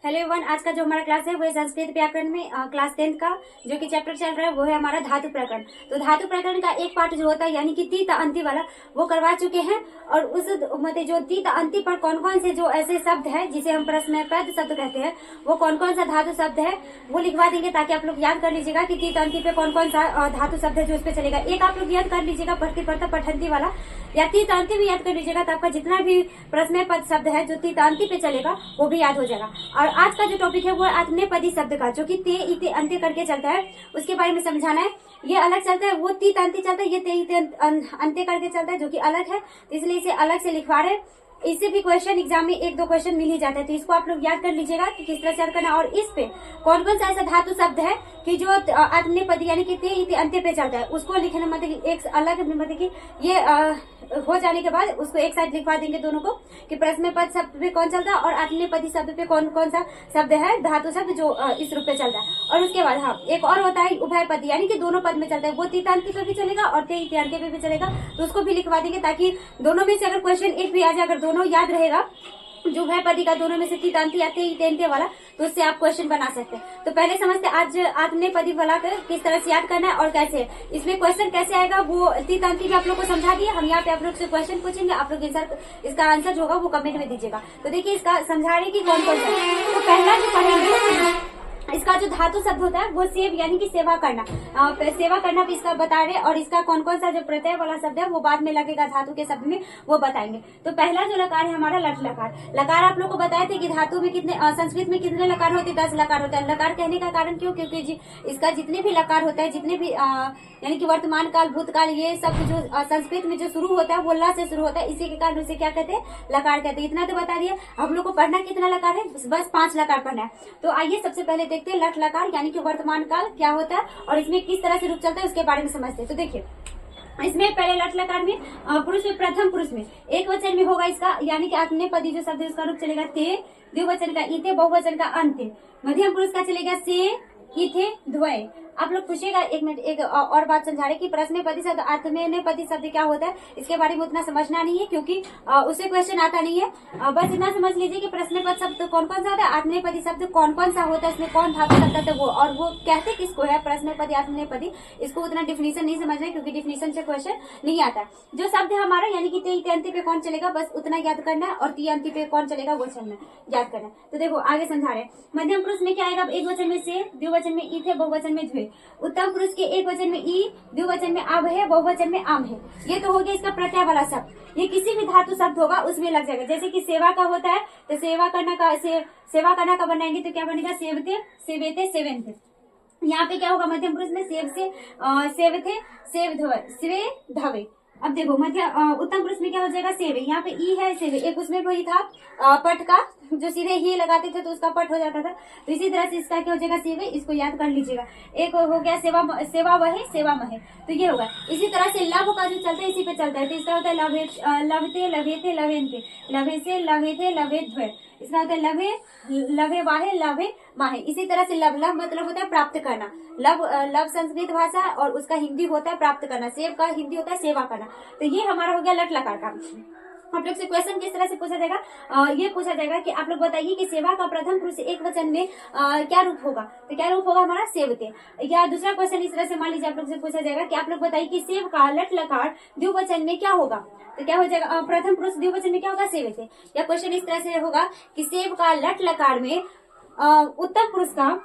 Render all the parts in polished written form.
Hello everyone, आज का जो हमारा क्लास है वो है संस्कृत व्याकरण में क्लास 10 का जो कि चैप्टर चल रहा है वो है हमारा धातु प्रकरण। तो धातु प्रकरण का एक पार्ट जो होता है यानी कि तीत अंति वाला वो करवा चुके हैं। और उस मतलब जो तीत अंति पर कौन कौन से जो ऐसे शब्द है जिसे हम प्रश्नपद शब्द कहते हैं वो कौन कौन सा धातु शब्द है वो लिखवा देंगे ताकि आप लोग याद कर लीजिएगा कि तीत अंति पे कौन कौन सा धातु शब्द है जो उस पर चलेगा। एक आप लोग याद कर लीजिएगा पढ़ती पढ़ता पठंती वाला या तीत अंति भी याद कर लीजिएगा तो आपका जितना भी प्रश्नपद शब्द है जो तीत अंति पे चलेगा वो भी याद हो जाएगा। और आज का जो टॉपिक है वो आत्मनेपदी शब्द का जो कि ते इते अंत्य करके चलता है उसके बारे में समझाना है। ये अलग चलता है, वो तीत अंत्य चलता है, ये ते इते अंत्य करके चलता है जो कि अलग है, तो इसलिए इसे अलग से लिखवा रहे हैं। इससे भी क्वेश्चन एग्जाम में एक दो क्वेश्चन मिल ही जाता है, तो इसको आप लोग याद कर लीजिएगा कि किस तरह से याद करना है। और इस पे कौन कौन सा ऐसा धातु शब्द है कि जो आत्मनेपदी यानी कि ते इते अंत्य पे चलता है उसको लिखना, मतलब एक अलग, मतलब कि ये हो जाने के बाद उसको एक साथ लिखवा देंगे दोनों को कि प्रश्नपद शब्द पे कौन चलता है और आत्मनेपदी शब्द पे कौन कौन सा शब्द है धातु शब्द जो इस रूप पे चलता है। और उसके बाद हाँ एक और होता है उभयपदी यानी कि दोनों पद में चलता है, वो तीतांति पे भी चलेगा और ते इते अंत्य पे भी चलेगा, तो उसको भी लिखवा देंगे ताकि दोनों में से अगर क्वेश्चन एक भी आ जाए, अगर दोनों याद रहेगा जो उभयपदी का दोनों में से तीतांति या ते इते अंत्य वाला, तो उससे आप क्वेश्चन बना सकते हैं। तो पहले समझते आज आत्मनेपदी वाला किस तरह से याद करना है और कैसे इसमें क्वेश्चन कैसे आएगा वो तीतांति भी आप लोग को समझा दिया। हम यहाँ पे आप लोग से क्वेश्चन पूछेंगे, आप लोग इसका आंसर जो होगा वो कमेंट में दीजिएगा। तो देखिए इसका समझा रहे की कौन कौन सा। तो पहला जो पढ़ेंगे इसका जो धातु शब्द होता है वो सेव यानी कि सेवा करना, सेवा करना भी इसका बता रहे। और इसका कौन कौन सा जो प्रत्यय वाला शब्द है वो बाद में लगेगा धातु के शब्द में, वो बताएंगे। तो पहला जो लकार है हमारा लट लकार। लकार आप लोग को बताए थे कि धातु में कितने, संस्कृत में कितने लकार होते हैं, 10 लकार होता है। लकार कहने का कारण क्यों, क्योंकि इसका जितने भी लकार होता है, जितने भी यानी कि वर्तमान काल भूतकाल ये सब जो संस्कृत में जो शुरू होता है वो ला से शुरू होता है, इसी के कारण उसे क्या कहते हैं, लकार कहते हैं। इतना तो बता दिया। हम लोग को पढ़ना कितना लकार है, बस 5 लकार पढ़ना है। तो आइए सबसे पहले देखते हैं लट लकार यानी कि वर्तमान काल क्या होता है और इसमें किस तरह से रूप चलता है उसके बारे में समझते हैं। तो देखिए इसमें पहले लट लकार में पुरुष में प्रथम पुरुष में एक वचन में होगा इसका यानी कि आत्मनेपदी जो शब्द है उसका रूप चलेगा ते, द्विवचन का इते, बहुवचन का अंत्य, मध्यम पुरुष का चलेगा से, इथे, द्वय। आप लोग पूछेगा एक मिनट, एक और बात समझा रहे कि प्रश्नपदी शब्द आत्मनेपदी शब्द क्या होता है, इसके बारे में उतना समझना नहीं है क्योंकि उससे क्वेश्चन आता नहीं है। बस इतना समझ लीजिए कि प्रश्नपद शब्द कौन कौन सा होता है, आत्मनेपदी शब्द कौन कौन सा होता है, इसमें कौन धातु शब्द है वो, और वो कहते किसको है प्रश्नपदी आत्मनेपदी। इसको उतना डिफिनेशन नहीं समझना है क्योंकि डिफिनेशन से क्वेश्चन नहीं आता है। जो शब्द है हमारा यानी कि ते इते अंत्य पे कौन चलेगा बस उतना याद करना है, और ती अंत्य पे कौन चलेगा वो चलना याद करना है। तो देखो आगे समझा रहे मध्यम पुरुष में क्या आएगा, एक वचन में से, द्विवचन में इथे, बहुवचन में द्वे। उत्तम पुरुष के एक वचन में ई, द्विवचन में अब है, बहुवचन में आम है। ये तो हो गया इसका प्रत्यय वाला शब्द। ये किसी भी धातु शब्द होगा उसमें लग जाएगा। जैसे कि सेवा का होता है तो सेवा करना का बनाएंगे तो क्या बनेगा, सेवते, सेवेते, सेवेंते। यहाँ पे क्या होगा मध्यम पुरुष में सेव से सेवथे, सेव धवे, स्वे धवे। अब देखो मध्य उत्तम पुरुष में क्या हो जाएगा, सेवे। यहाँ पे ई है, सेवे। एक उसमें वही था पट का जो सीधे ही लगाते थे तो उसका पट हो जाता था, तो इसी तरह से इसका क्या हो जाएगा, सेवे। इसको याद कर लीजिएगा। एक हो गया सेवा, सेवा वहे, सेवा महे, तो ये होगा। इसी तरह से लव का जो चलता है इसी पे चलता है, तो इसका होता है लवते, लवेते, लवेंते, लवे से, लवेते, लवेद्वे। इसका होता है लवे, लवे वाहे, लवे माहे। इसी तरह से लव, लव मतलब होता है प्राप्त करना। लव संस्कृत भाषा और उसका हिंदी होता है प्राप्त करना। सेव का हिंदी होता है सेवा करना। तो ये हमारा हो गया लट लकार का। आप लोग से क्वेश्चन किस तरह से पूछा जाएगा, ये पूछा जाएगा कि आप लोग बताइए कि सेवा का प्रथम पुरुष एक वचन में क्या रूप होगा, तो क्या रूप होगा हमारा, सेवते। या दूसरा क्वेश्चन इस तरह से मान लीजिए आप लोग से पूछा जाएगा कि आप लोग बताइए कि सेव का लट लकार द्विवचन में क्या होगा, तो क्या हो जाएगा, प्रथम पुरुष द्विवचन में क्या होगा, सेवते। या क्वेश्चन इस तरह से होगा कि सेव का लट लकार में उत्तम पुरुष का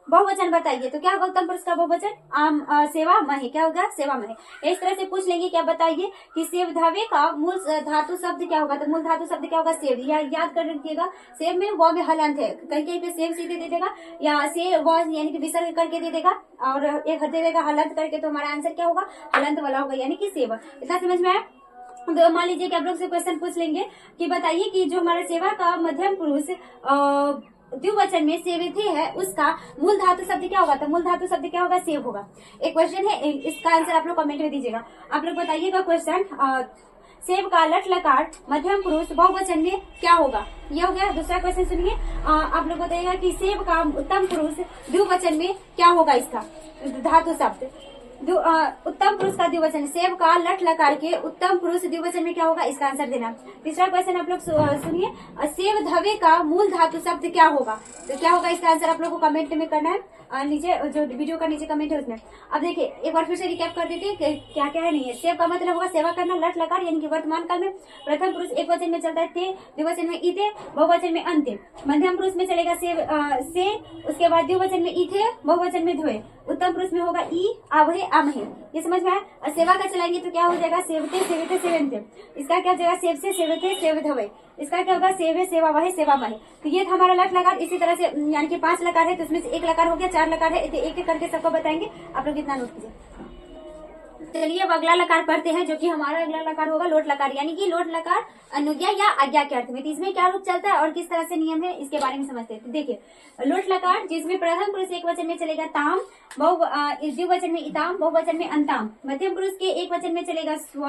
बहुवचन बताइए, तो क्या होगा उत्तम पुरुष का बहुवचन, आम, सेवा महे। क्या होगा, सेवा महे। इस तरह से पूछ लेंगे क्या बताइए कि सेव धावे का मूल धातु शब्द क्या होगा, तो मूल धातु शब्द क्या होगा, सेव। या याद कर रखिएगा सेव में व में हलंत है, कहीं कहीं पे सेव सीधे दे देगा या से व यानी कि विसर्ग करके दे देगा और एक दे देगा हलंत करके, तो हमारा आंसर क्या होगा, हलंत वाला होगा यानी कि सेवा। इतना समझ में आया। तो मान लीजिए कि आप लोग से क्वेश्चन पूछ लेंगे कि बताइए कि जो हमारा सेवा का मध्यम पुरुष द्विवचन में सेविथे है उसका मूल धातु शब्द क्या होगा, तो मूल धातु शब्द क्या होगा, सेव होगा। एक क्वेश्चन है, इसका आंसर आप लोग कमेंट में दीजिएगा। आप लोग बताइएगा क्वेश्चन सेव का लट लकार मध्यम पुरुष बहुवचन में क्या होगा, ये हो गया। दूसरा क्वेश्चन सुनिए, आप लोग बताइएगा कि सेव का उत्तम पुरुष द्विवचन में क्या होगा इसका धातु शब्द, उत्तम पुरुष का द्विवचन, सेव का लट लकार के उत्तम पुरुष द्विवचन में क्या होगा, इसका आंसर देना। तीसरा क्वेश्चन आप लोग सुनिए, सेव धवे का मूल धातु शब्द क्या होगा, तो क्या होगा इसका आंसर आप लोग को कमेंट में करना है, नीचे जो वीडियो का नीचे कमेंट है उसमें। अब देखिए एक बार फिर से रिकैप कर देते हैं क्या क्या है नहीं है। सेव का मतलब होगा सेवा करना, लट लकार यानी कि वर्तमान काल में प्रथम पुरुष एक वचन में चलता है थे, द्विवचन में इथे, बहुवचन में अंते। मध्यम पुरुष में चलेगा से, उसके बाद द्विवचन में इथे, बहुवचन में धोए। उत्तम पुरुष में होगा ई, आवहे, आमहे। ये समझ में आया। और सेवा का चलाएंगे तो क्या हो जाएगा, सेवते, सेवते, सेवंते। इसका क्या हो जाएगा, सेव से, सेवते, सेव धवे। इसका क्या होगा, सेवे, सेवा वहे, सेवा महे। तो ये था हमारा लट लकार। इसी तरह से यानी कि 5 लकार है तो उसमें से 1 लकार हो गया, 4 लकार है, एक एक करके सबको बताएंगे। आप लोग इतना नोट कीजिए। चलिए अब अगला लकार पढ़ते हैं, जो कि हमारा अगला लकार होगा लोट लकार, यानी कि लोट लकार अनुज्ञा या आज्ञा के अर्थ में। तो इसमें क्या रूप चलता है और किस तरह से नियम है इसके बारे में समझते हैं। तो देखिए लोट लकार जिसमें प्रथम पुरुष एक वचन में चलेगा ताम, द्विवचन में इताम, बहुवचन में अंताम। मध्यम पुरुष के एक वचन में चलेगा स्व,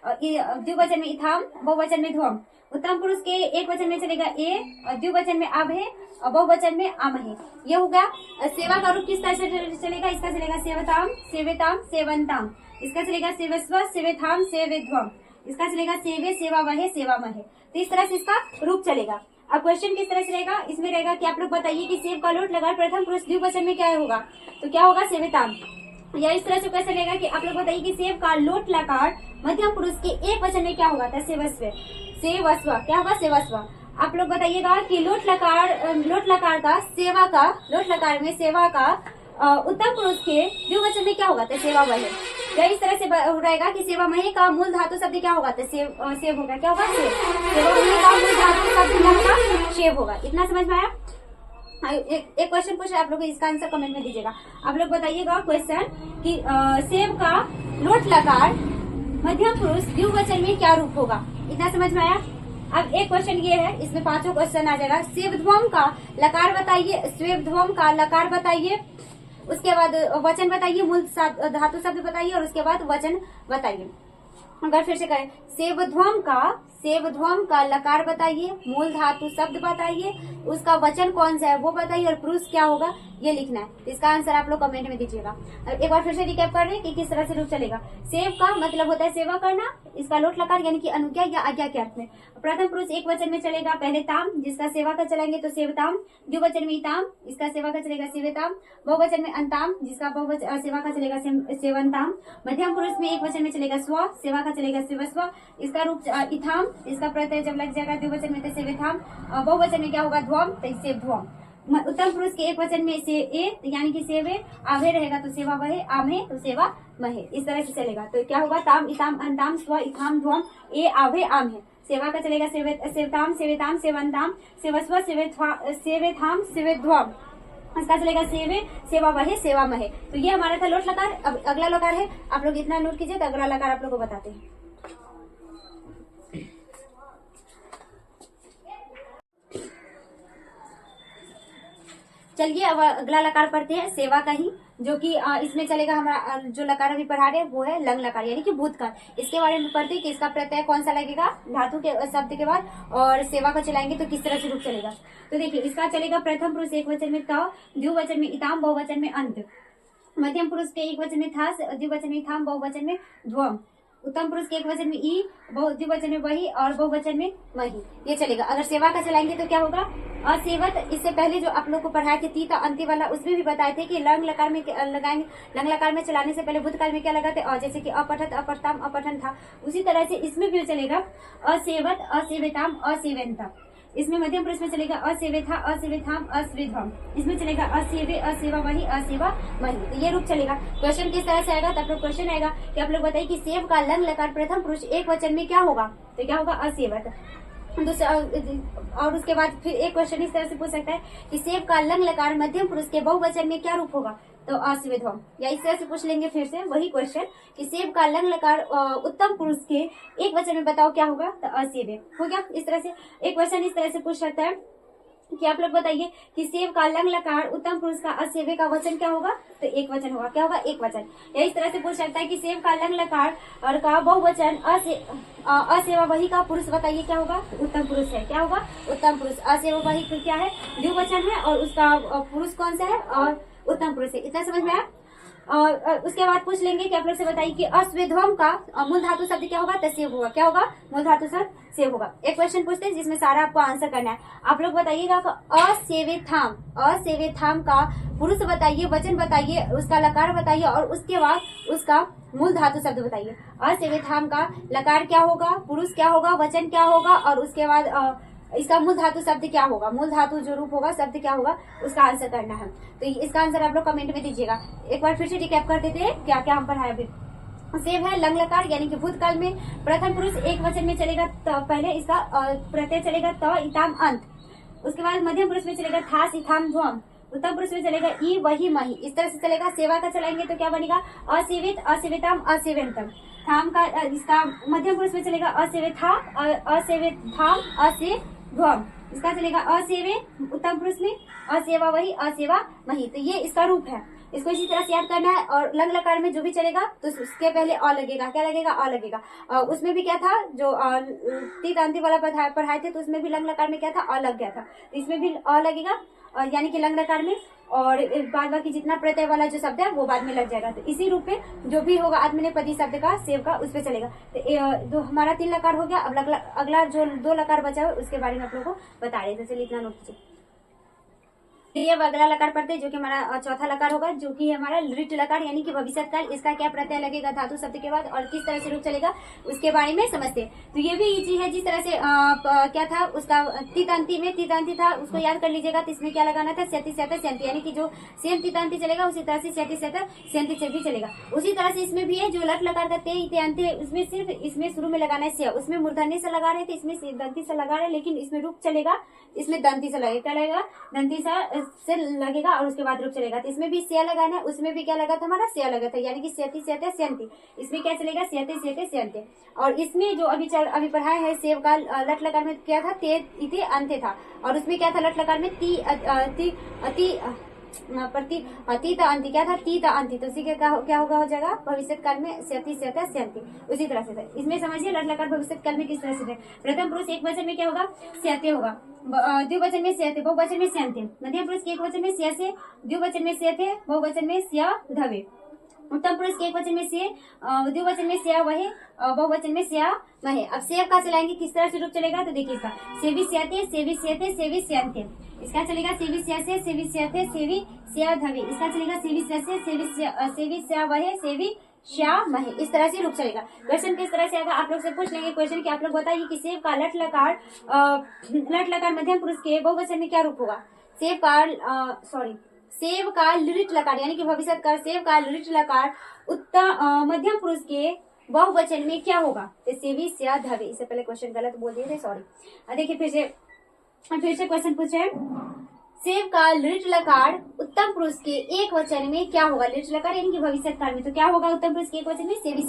द्विवचन में इथाम, बहुवचन में ध्वम। उत्तम पुरुष के एक वचन में चलेगा ए, द्विवचन में आभे और बहुवचन में आमहे। ये हो गया। सेवा का रूप किस तरह से चलेगा, इसका चलेगा सेवताम, सेवेताम, सेवंताम। इसका चलेगा सेवस्व, सेवेथाम, सेवेध्वम। इसका चलेगा सेवे, सेवा वहे, सेवा महे। तो इस तरह से इसका रूप चलेगा। अब क्वेश्चन किस तरह से रहेगा, इसमें रहेगा कि आप लोग बताइए कि सेव का लोट लगा प्रथम पुरुष द्विवचन में क्या होगा, तो क्या होगा, सेवेताम। या इस तरह से कैसे रहेगा कि आप लोग बताइए कि सेव का लोट लकार मध्यम पुरुष के एक वचन में क्या होगा, सेवस्व, सेवस्व। क्या होगा, सेवस्व। आप लोग बताइएगा कि लोट लकार का सेवा का, लोट लकार में सेवा का उत्तम पुरुष के द्विवचन में क्या होगा, तो सेवा वहे। या इस तरह से रहेगा कि सेवा महे का मूल धातु शब्द क्या होगा, तो सेव होगा। क्या होगा, सेव। सेवा महे का मूल धातु शब्द क्या होगा, सेव होगा। इतना समझ में आया। एक क्वेश्चन पूछा आप लोग, इसका आंसर कमेंट में दीजिएगा। आप लोग बताइएगा क्वेश्चन कि सेव का लोट लकार मध्यम पुरुष द्विवचन में क्या रूप होगा। इतना समझ में आया। अब एक क्वेश्चन ये है, इसमें 5 क्वेश्चन आ जाएगा। सेवध्वम का लकार बताइए, सेवध्वम का लकार बताइए, उसके बाद वचन बताइए, मूल धातु शब्द बताइए और उसके बाद वचन बताइए। अगर फिर से करें, सेवध्वम का लकार बताइए, मूल धातु शब्द बताइए, उसका वचन कौन सा है वो बताइए और पुरुष क्या होगा ये लिखना है। इसका आंसर आप लोग कमेंट में दीजिएगा। एक बार फिर से रिकैप कर रहे हैं कि किस तरह से रूप चलेगा। सेव का मतलब होता है सेवा करना, इसका लोट लकार यानी कि अनुज्ञा या आज्ञा के अर्थ में। प्रथम पुरुष एक वचन में चलेगा पहले ताम, जिसका सेवा का चलाएंगे तो सेवताम। द्विवचन में इताम, इसका सेवा का चलेगा सेवेताम। बहुवचन में अंताम, जिसका सेवा का चलेगा सेवंताम। मध्यम पुरुष में एक वचन में चलेगा स्व, सेवा का चलेगा सेवस्व। इसका रूप इथाम, इसका प्रत्यय जब लग जाएगा द्विवचन में तो सेवेथाम। बहुवचन में क्या होगा, ध्वम, तो सेवध्वम। उत्तम पुरुष के एक वचन में से ए यानी कि सेवे, आभे रहेगा तो सेवा वहे, आमहे तो सेवा महे। इस तरह से चलेगा। तो क्या होगा, ताम, इताम, अंताम, स्व, इथाम, ध्वम, ए, आभे, आमहे। सेवा का चलेगा सेवताम, सेवेताम, सेवंताम, सेवस्व, सेवेथाम, सेवेध्वम। इसका चलेगा सेवे, सेवा वहे, सेवा महे। तो ये हमारा था लोट लकार। अब अगला लकार है, आप लोग इतना नोट कीजिए। तो अगला लकार आप लोग को बताते हैं। चलिए अब अगला लकार पढ़ते हैं, सेवा का ही, जो कि इसमें चलेगा हमारा जो लकार अभी पढ़ा रहे वो है लंग लकार यानी कि भूतकाल। इसके बारे में पढ़ते हैं कि इसका प्रत्यय कौन सा लगेगा धातु के शब्द के बाद, और सेवा को चलाएंगे तो किस तरह से रूप चलेगा। तो देखिए इसका चलेगा प्रथम पुरुष एक वचन में त, द्विवचन में इताम, बहुवचन में अंत। मध्यम पुरुष के एक वचन में था, द्विवचन में थाम, बहुवचन में ध्वम। उत्तम पुरुष के एक वचन में ई, द्विवचन में वही और बहुवचन में वही। ये चलेगा। अगर सेवा का चलाएंगे तो क्या होगा, असेवत। इससे पहले जो आप लोग को पढ़ाए थे तीता अंति वाला, उसमें भी बताए थे कि लंग लकार में लगाएंगे। लंग लकार में चलाने से पहले भूतकाल में क्या लगाते, और जैसे कि अपठत, अपठताम, अपठन था। उसी तरह से इसमें भी चलेगा असेवत, असेवेताम, असेवेंता। इसमें मध्यम पुरुष में चलेगा असेवेथा, असेवेथाम, असेवेध्वम। इसमें चलेगा असेवे, असेवा वही, असेवा वही। तो ये रूप चलेगा। क्वेश्चन किस तरह से आएगा, तब तो क्वेश्चन आएगा कि आप लोग बताइए कि सेव का लंग लकार प्रथम पुरुष एक वचन में क्या होगा, तो क्या होगा, असेवत। और उसके बाद फिर एक क्वेश्चन इस तरह से पूछ सकता है कि सेव का लंग लकार मध्यम पुरुष के बहुवचन में क्या रूप होगा, तो असेवेध्वम। या इस तरह से पूछ लेंगे फिर से वही क्वेश्चन कि सेव का लंग लकार उत्तम पुरुष के एक वचन में बताओ क्या होगा, तो असेवे हो गया। इस तरह से एक क्वेश्चन इस तरह से पूछ सकता है कि आप लोग बताइए कि सेव का लंग लकार उत्तम पुरुष का असेवे का वचन क्या होगा, तो एक वचन होगा। क्या होगा, एक वचन। या इस तरह से पूछ सकता है कि सेव का लंग लकार और का बहुवचन असेवा वही का पुरुष बताइए क्या होगा, उत्तम पुरुष है। क्या होगा, उत्तम पुरुष। असेवा वही क्या है, द्विवचन है और उसका पुरुष कौन सा है, और उत्तम पुरुष है। इतना समझ में आया। उसके बाद पूछ लेंगे कि आप लोग से बताइए कि अस्वेध्वम का मूल धातु शब्द क्या होगा, तो सेव होगा। क्या होगा, मूल धातु शब्द सेव होगा। एक क्वेश्चन पूछते हैं जिसमें सारा आपको आंसर करना है। आप लोग बताइएगा असेवेथाम, असेवेथाम का पुरुष बताइए, वचन बताइए, उसका लकार बताइए और उसके बाद उसका मूल धातु शब्द बताइए। असेवेथाम का लकार क्या होगा, पुरुष क्या होगा, वचन क्या होगा और उसके बाद इसका मूल धातु शब्द क्या होगा, मूल धातु जो रूप होगा शब्द क्या होगा, उसका आंसर करना है। तो इसका आंसर आप लोग कमेंट में दीजिएगा। एक बार फिर से रिकैप कर देते हैं क्या क्या हम पढ़ाए अभी। सेव है लंग लकार, यानी कि भूतकाल में प्रथम पुरुष एक वचन में चलेगा, पहले इसका प्रत्यय चलेगा त इताम अंत। उसके बाद मध्यम पुरुष में चलेगा थास इथाम ध्वम। उत्तम पुरुष में चलेगा ई वही मही। इस तरह से चलेगा। सेवा का चलाएंगे तो क्या बनेगा, असेवित, असेवितम, असेवेंतम। थाम का इसका मध्यम पुरुष में चलेगा असेवेथा, असेवेथाम, असेध्वम। इसका चलेगा असेवे उत्तम पुरुष में, असेवा वही, असेवा मही। तो ये इसका रूप है। इसको इसी तरह से याद करना है। और लंग लकार में जो भी चलेगा तो उसके पहले अ लगेगा। क्या लगेगा, अ लगेगा। उसमें भी क्या था, जो तीत अंति वाला पढ़ाए थे तो उसमें भी लंग लकार में क्या था, अ लग गया था। तो इसमें भी अ लगेगा, यानी कि लंग लकार में। और बाद बाकी जितना प्रत्यय वाला जो शब्द है वो बाद में लग जाएगा। तो इसी रूप में जो भी होगा आत्मनेपदी शब्द का, सेव का, उस पर चलेगा। तो हमारा 3 लकार हो गया। अब अगला जो 2 लकार बचा है उसके बारे में आप लोगों को बता रहे थे। चलिए इतना नोट कीजिए। ये अब अगला लकार पढ़ते हैं जो कि हमारा चौथा लकार होगा, जो कि हमारा लिट लकार, यानी कि भविष्य काल। इसका क्या प्रत्यय लगेगा धातु शब्द के बाद और किस तरह से रूप चलेगा उसके बारे में समझते हैं। तो ये भी इजी है। जिस तरह से क्या था उसका तीतांति में तीतांति था, उसको याद कर लीजिएगा। तो इसमें क्या लगाना था, स्यति स्यत स्यंति, यानी कि जो सेम तीतांति चलेगा उसी तरह से स्यति स्यत स्यंति से भी चलेगा। उसी तरह से इसमें भी है, जो लट लकार का ते उसमें सिर्फ इसमें शुरू में लगाना है स्य। उसमें मूर्धन्य से लगा रहे थे, इसमें दंती से लगा रहे, लेकिन इसमें रूप चलेगा, इसमें दंती से लगेगा। क्या लगेगा, दंती से लगेगा और उसके बाद रूप चलेगा। तो इसमें भी स्या लगाना है। उसमें भी क्या लगा था, हमारा स्या लगा था, यानी कि स्यति स्यते स्यंति। इसमें क्या चलेगा, स्यते स्यते स्यंते। और इसमें जो अभी पढ़ाए हैं सेव का लट लकार में क्या था, ते इति अंत्य था। और उसमें क्या था, लट लकार में ती अति तीत अंति क्या था, तीत अंति। तो उसी के क्या होगा, हो जाएगा भविष्य काल में स्यति स्यते स्यंति। उसी तरह से इसमें समझिए लट लकार भविष्य काल में किस तरह से। प्रथम पुरुष एक वचन में क्या होगा, स्यते होगा। द्विवचन में स्यते, बहुवचन में स्यंते। मध्यम पुरुष के एक वचन में स्या से, द्विवचन में स्यते, बहुवचन में स्या धवे। उत्तम पुरुष के एक वचन में से, द्विवचन में स्या वहे, बहुवचन में स्या महे। अब सेव का चलाएंगे किस तरह से रूप चलेगा, तो देखिए इसका सेवी स्याते, सेवी स्यते, सेवी स्यंते। इसका चलेगा सेवी स्या से, सेवी स्यते, सेवी स्या धवे। इसका चलेगा सेवी स्या से, सेवी स्या वहे, सेवी श्या महे। इस तरह से रूप चलेगा। क्वेश्चन किस तरह से आएगा, आप लोग से पूछ लेंगे क्वेश्चन कि आप लोग बताइए कि सेव का लट लकार मध्यम पुरुष के बहुवचन में क्या रूप होगा। सेव का लिट लकार, यानी कि भविष्य काल, सेव का लिट लकार उत्तम मध्यम पुरुष के बहुवचन में क्या होगा, तो सेवी स्या धवे। इससे पहले क्वेश्चन गलत बोल दिए थे, सॉरी। देखिए फिर से क्वेश्चन पूछे, सेव का लिट लकार उत्तम पुरुष के एक वचन में क्या होगा। लिट लकार यानी कि भविष्य काल में, तो क्या होगा उत्तम पुरुष के एक वचन में, सेवी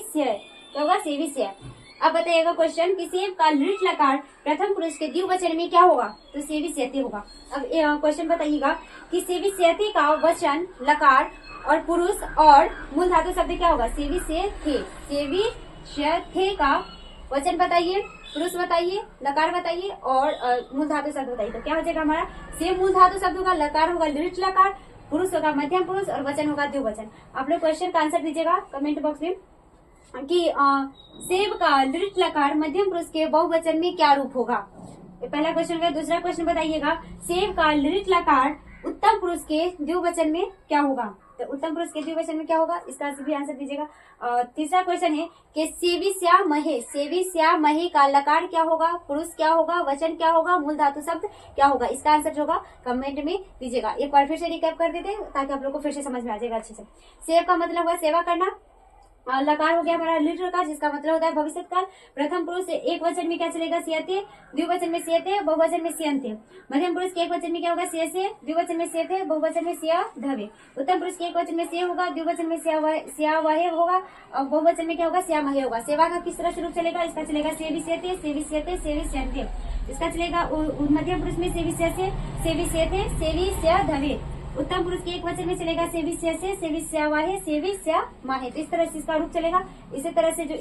स्या। क्या होगा, सेवी स्या। अब बताइएगा क्वेश्चन कि सेव का लिट लकार प्रथम पुरुष के द्विवचन में क्या होगा, तो सेवी स्यते होगा। अब क्वेश्चन बताइएगा कि सेवी स्यते का वचन लकार और पुरुष और मूल धातु शब्द क्या होगा, सेवी से थे। सेवी थे का वचन बताइए, पुरुष बताइए, लकार बताइए और मूल धातु शब्द बताइए। तो क्या हो जाएगा हमारा, सेव मूल धातु शब्द होगा, लकार होगा लिट लकार, पुरुष होगा मध्यम पुरुष और वचन होगा द्विवचन। आप लोग क्वेश्चन का आंसर दीजिएगा कमेंट बॉक्स में कि सेव का लिट लकार मध्यम पुरुष के बहुवचन में क्या रूप होगा। पहला क्वेश्चन का। दूसरा क्वेश्चन बताइएगा, सेव का लिट लकार उत्तम पुरुष के द्विवचन में क्या होगा, तो उत्तम पुरुष के द्विवचन में क्या होगा, इसका भी आंसर दीजिएगा। तीसरा क्वेश्चन है कि सेवी स्या महे का लकार क्या होगा, पुरुष क्या होगा, वचन क्या होगा, मूल धातु शब्द क्या होगा। इसका आंसर जो होगा कमेंट में दीजिएगा। एक बार फिर से रिकैप कर देते हैं ताकि आप लोग को फिर से समझ में आ जाएगा अच्छे से। सेव का मतलब होगा सेवा करना, लकार हो गया हमारा लिट लकार, जिसका मतलब होता है भविष्य काल। प्रथम पुरुष एक वचन में क्या चलेगा, स्यते, द्विवचन में स्यते, बहुवचन में स्यंते। मध्यम पुरुष के एक वचन में क्या होगा, स्या से, द्विवचन में स्यते, बहुवचन में स्या धवे। उत्तम पुरुष के एक वचन में स्या होगा, द्विवचन में स्या वहे होगा और बहुवचन में क्या होगा, स्या महे होगा। सेवा का किस तरह से रूप चलेगा, इसका चलेगा सेवी स्यते, सेवी स्यते, सेवी स्यंते। इसका चलेगा मध्यम पुरुष में सेवी स्या से, सेवी स्यते, सेवी स्या धवे। उत्तम पुरुष के एक वचन में चलेगा सेवी स्या से, सेवी स्या वाहे, सेवी स्या माहे। तो इस तरह से इसका रूप चलेगा। इसी तरह से जो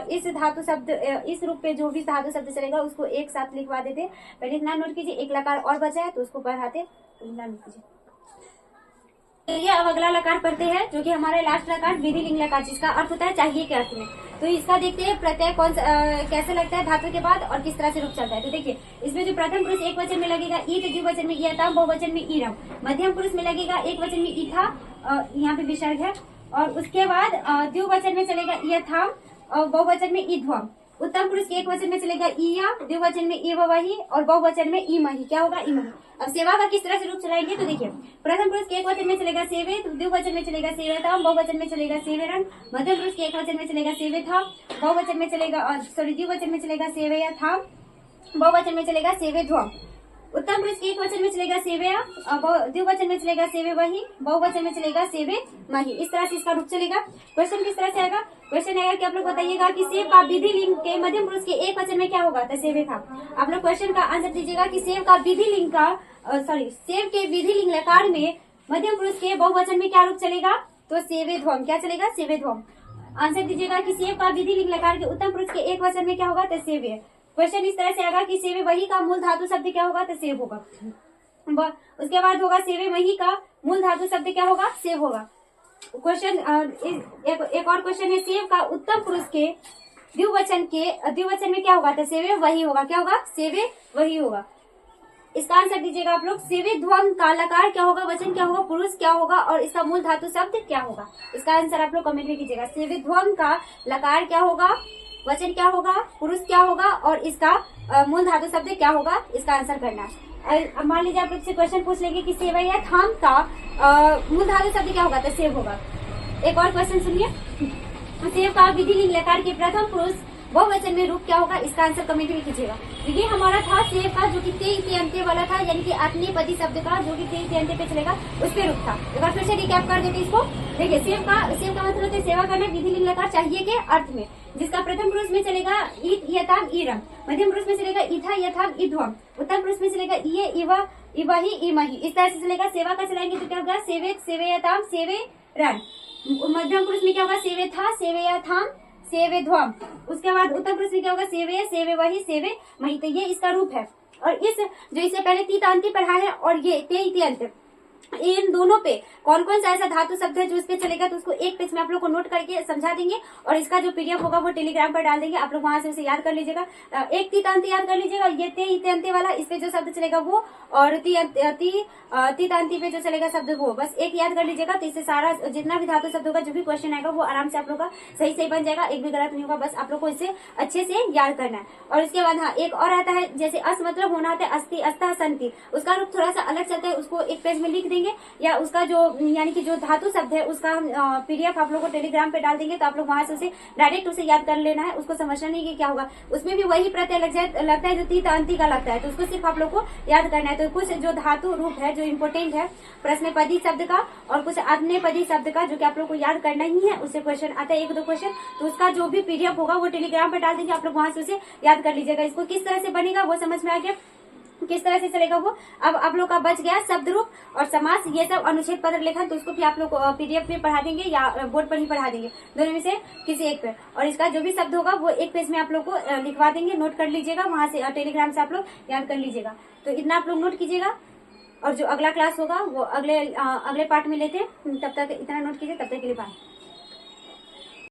इस धातु शब्द, इस रूप पे जो भी धातु शब्द चलेगा उसको एक साथ लिखवा देते। पहले इतना नोट कीजिए, एक लकार और बचा है तो उसको पढ़ाते, इतना नोट कीजिए। ये अब अगला लकार पढ़ते हैं, जो कि हमारा लास्ट लकार विधि लिंग लकार, जिसका अर्थ होता है चाहिए के अर्थ में। तो इसका देखते हैं प्रत्यय कैसे लगता है धातु के बाद और किस तरह से रूप चलता है। तो देखिए, इसमें जो प्रथम पुरुष एक वचन में लगेगा ईट, द्विवचन में इयताम, बहुवचन में ईरम। मध्यम पुरुष में लगेगा एक वचन में ईथा, यहाँ पे विसर्ग है, और उसके बाद द्विवचन में चलेगा इयथाम और बहुवचन में ईध्वम। उत्तम पुरुष के एक वचन में चलेगा ईया, द्विवचन में ईवही और बहुवचन में ईमही। क्या होगा? ईमही। अब सेवा का किस तरह से रूप चलाएंगे? तो देखिए, प्रथम पुरुष के एक वचन में चलेगा सेवे, द्विवचन में चलेगा सेवेताम, बहुवचन में चलेगा सेवेरन। मध्यम पुरुष के एक वचन में चलेगा सेवेथा, बहुवचन में चलेगा द्विवचन में चलेगा सेवेयाथाम, बहुवचन में चलेगा सेवेध्वम। उत्तम पुरुष के एक वचन में चलेगा सेवेया, द्विवचन में चलेगा सेवे वही, बहुवचन में चलेगा सेवे मही। इस तरह से इसका रूप चलेगा। क्वेश्चन किस तरह से आएगा? क्वेश्चन आएगा कि आप लोग बताइएगा कि सेव का विधि लिंग के मध्यम पुरुष के एक वचन में क्या होगा? तो सेवे था। आप लोग क्वेश्चन का आंसर दीजिएगा कि सेव का विधि लिंग का सेव के विधि लिंग लकार में मध्यम पुरुष के बहुवचन में क्या रूप चलेगा? तो सेवे ध्वम। क्या चलेगा? सेवे ध्वम। आंसर दीजिएगा कि सेव का विधि लिंग लकार के उत्तम पुरुष के एक वचन में क्या होगा? तो सेवे। क्वेश्चन इस तरह से आएगा कि सेवे वही का मूल धातु शब्द क्या होगा? तो सेव होगा। उसके बाद होगा सेवे वही का मूल धातु शब्द क्या होगा? सेव होगा। क्वेश्चन एक और क्वेश्चन है, सेव का उत्तम पुरुष के द्विवचन में क्या होगा? तो सेवे वही होगा। क्या होगा? सेवे वही होगा। इसका आंसर दीजिएगा आप लोग। सेवे ध्वम का लकार क्या होगा? वचन क्या होगा? पुरुष क्या होगा? और इसका मूल धातु शब्द क्या होगा? इसका आंसर आप लोग कमेंट में कीजिएगा। सेवे ध्वम का लकार क्या होगा? वचन क्या होगा? पुरुष क्या होगा? और इसका मूल धातु शब्द क्या होगा? इसका आंसर करना है। मान लीजिए आप लोग से क्वेश्चन पूछ लेंगे कि सेवा या थाम का मूल धातु शब्द क्या होगा? तो सेव होगा। एक और क्वेश्चन सुनिए, सेव का विधि लिंग लकार के प्रथम पुरुष बहुवचन में रूप क्या होगा? इसका आंसर कमेंट में कीजिएगा। ये हमारा था सेव का, जो कि ते इति अंत्य वाला था, यानी कि आत्मनेपदी शब्द का जो कि ते इति अंत्य पे चलेगा, उस पे रूप था। एक बार फिर से रिकैप कर देते इसको। देखिए, सेव का मतलब होता है सेवा करना, विधि लिंग लकार चाहिए के अर्थ में, जिसका प्रथम पुरुष में चलेगा ईट, यताम, ईरम। मध्यम पुरुष में चलेगा ईथा, यथाम, ईध्वम। उत्तम पुरुष में चलेगा इये, इवा, इवही, इमही। इस तरह से चलेगा। सेवा का चलाएंगे तो क्या होगा? सेवे, सेवेयताम, सेवे रन। मध्यम पुरुष में क्या होगा? सेवे था, सेवेयथाम, सेवे ध्वम। उसके बाद उत्तम पुरुष में क्या होगा? सेवे, सेवे वही, सेवे मही। तो ये इसका रूप है। और इस जो इससे पहले तीतांती पढ़ा है और ये ते इति अंत्य, इन दोनों पे कौन कौन सा ऐसा धातु शब्द है जो इस पे चलेगा, तो उसको एक पेज में आप लोग को नोट करके समझा देंगे। और इसका जो पीडीएफ होगा वो टेलीग्राम पर डाल देंगे, आप लोग वहां से उसे याद कर लीजिएगा। एक तीतांती याद कर लीजिएगा, ये ते इति अंत्य वाला, इस पे जो शब्द चलेगा वो, और तीतांती पे जो चलेगा शब्द वो, बस एक याद कर लीजिएगा। तो इससे सारा जितना भी धातु शब्द होगा, जो भी क्वेश्चन आएगा, वो आराम से आप लोग का सही बन जाएगा, एक भी गलत नहीं होगा। बस आप लोग को इसे अच्छे से याद करना है। और इसके बाद हाँ, एक और आता है, जैसे अस मतलब होना आता है अस्थि, अस्तः, संति, उसका रूप थोड़ा सा अलग चलता है, उसको एक पेज में लिख देंगे, या उसका जो यानी कि जो धातु शब्द है उसका पीडीएफ आप लोग को टेलीग्राम पे डाल देंगे। तो आप लोग वहां से उसे डायरेक्ट उसे याद कर लेना है, उसको समझना नहीं कि क्या होगा। उसमें भी वही प्रत्यय लगता है जो तीतांती का लगता है, तो उसको सिर्फ आप लोग को याद करना है। तो कुछ जो धातु रूप है जो इम्पोर्टेंट है प्रश्नपदी शब्द का, और कुछ आत्मनेपदी शब्द का, जो कि आप लोग को याद करना ही है। उससे क्वेश्चन आता है, एक दो क्वेश्चन, तो उसका जो भी पीडीएफ होगा वो टेलीग्राम पे डाल देंगे, आप लोग वहां से उसे याद कर लीजिएगा। इसको किस तरह से बनेगा वो समझ में आ गया, किस तरह से चलेगा वो। अब आप लोग का बच गया शब्द रूप और समास, ये सब अनुच्छेद पत्र लेखन, तो उसको भी आप लोग पीडीएफ में पढ़ा देंगे या बोर्ड पर ही पढ़ा देंगे, दोनों में से किसी एक पे। और इसका जो भी शब्द होगा वो एक पेज में आप लोग को लिखवा देंगे, नोट कर लीजिएगा, वहां से टेलीग्राम से आप लोग याद कर लीजिएगा। तो इतना आप लोग नोट कीजिएगा। और जो अगला क्लास होगा वो अगले पार्ट में लेते हैं, तब तक इतना नोट कीजिए। तब तक के लिए बाय।